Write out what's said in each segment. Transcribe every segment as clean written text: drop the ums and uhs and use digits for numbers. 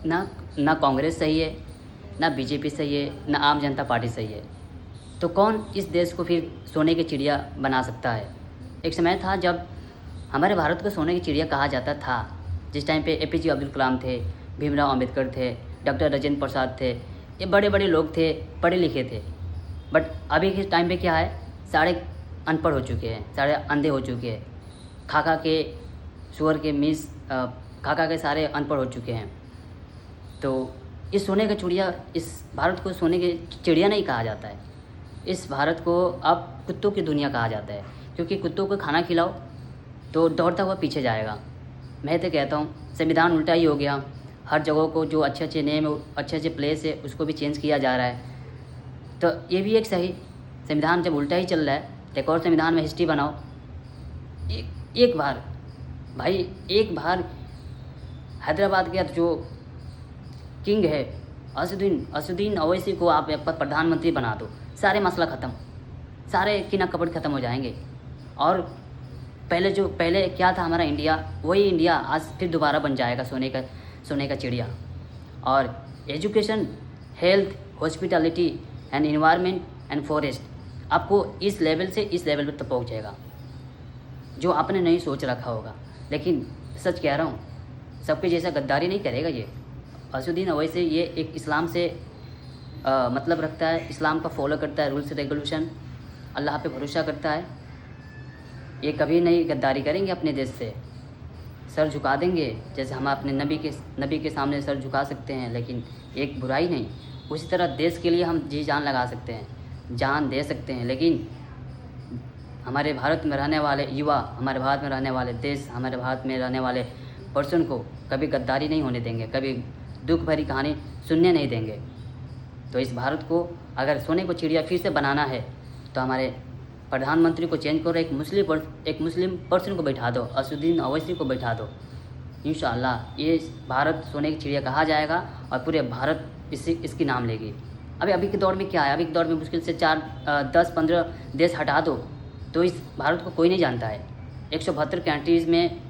ना ना कांग्रेस सही है, ना बीजेपी सही है, ना आम जनता पार्टी सही है। तो कौन इस देश को फिर सोने की चिड़िया बना सकता है? एक समय था जब हमारे भारत को सोने की चिड़िया कहा जाता था, जिस टाइम पे एपीजे अब्दुल कलाम थे, भीमराव अंबेडकर थे, डॉक्टर राजेंद्र प्रसाद थे। ये बड़े बड़े लोग थे, पढ़े लिखे थे। बट अभी के टाइम पे क्या है, सारे अनपढ़ हो चुके हैं, सारे अंधे हो चुके हैं। खा के सुअर के मीस खा के सारे अनपढ़ हो चुके हैं। तो इस सोने का चिड़िया, इस भारत को सोने की चिड़िया नहीं कहा जाता है। इस भारत को अब कुत्तों की दुनिया कहा जाता है, क्योंकि कुत्तों को खाना खिलाओ तो दौड़ता हुआ पीछे जाएगा। मैं तो कहता हूँ संविधान उल्टा ही हो गया। हर जगह को जो अच्छे अच्छे नेम, अच्छे अच्छे प्लेस है, उसको भी चेंज किया जा रहा है। तो ये भी एक सही, संविधान जब उल्टा ही चल रहा है तो एक और संविधान में हिस्ट्री बनाओ। एक बार भाई, एक बार हैदराबाद के जो किंग है असुद्दीन ओवैसी को आप प्रधानमंत्री बना दो, सारे मसला ख़त्म, सारे किना कपड़ ख़त्म हो जाएंगे। और पहले क्या था हमारा इंडिया, वही इंडिया आज फिर दोबारा बन जाएगा सोने का चिड़िया। और education, health, hospitality and environment and forest, आपको इस लेवल से इस लेवल पर तक पहुँच जाएगा जो आपने नहीं सोच रखा होगा। लेकिन सच कह रहा हूँ, सबके जैसा गद्दारी नहीं करेगा ये असुद्दीन ओवैसी। ये एक इस्लाम से मतलब रखता है, इस्लाम का फॉलो करता है, रूल्स रेगुलेशन, अल्लाह पे भरोसा करता है। ये कभी नहीं गद्दारी करेंगे अपने देश से, सर झुका देंगे। जैसे हम अपने नबी के सामने सर झुका सकते हैं, लेकिन एक बुराई नहीं, उसी तरह देश के लिए हम जी जान लगा सकते हैं, जान दे सकते हैं। लेकिन हमारे भारत में रहने वाले युवा, हमारे भारत में रहने वाले देश, हमारे भारत में रहने वाले पर्सन को कभी गद्दारी नहीं होने देंगे, कभी दुख भरी कहानी सुनने नहीं देंगे। तो इस भारत को अगर सोने को चिड़िया फिर से बनाना है तो हमारे प्रधानमंत्री को चेंज करो, एक मुस्लिम पर्सन को बैठा दो, असुद्दीन ओवैसी को बैठा दो। इंशाअल्लाह ये भारत सोने की चिड़िया कहा जाएगा और पूरे भारत इसकी नाम लेगी। अभी के दौर में क्या है, अभी के दौर में मुश्किल से 10-15 देश हटा दो तो इस भारत को कोई नहीं जानता है। 172 कंट्रीज़ में,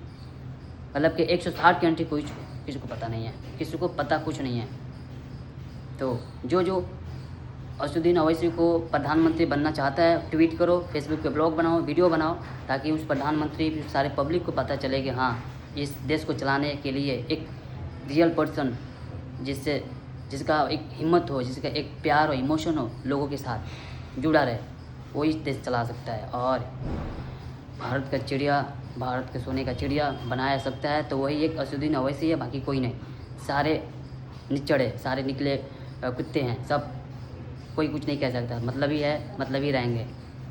मतलब कि 160 कंट्री किसी को पता नहीं है, किसी को पता कुछ नहीं है। तो जो असुद्दीन ओवैसी को प्रधानमंत्री बनना चाहता है, ट्वीट करो, फेसबुक पे ब्लॉग बनाओ, वीडियो बनाओ, ताकि उस प्रधानमंत्री सारे पब्लिक को पता चले कि हाँ, इस देश को चलाने के लिए एक रियल पर्सन जिसका एक हिम्मत हो, जिसका एक प्यार और इमोशन हो, लोगों के साथ जुड़ा रहे, वो इस देश चला सकता है। और भारत के सोने का चिड़िया बनाया सकता है तो वही एक असुद्दीन ओवैसी है, बाकी कोई नहीं। सारे निचड़े, सारे निकले कुत्ते हैं सब, कोई कुछ नहीं कह सकता। मतलब ही है, मतलब ही रहेंगे।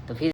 तो फिर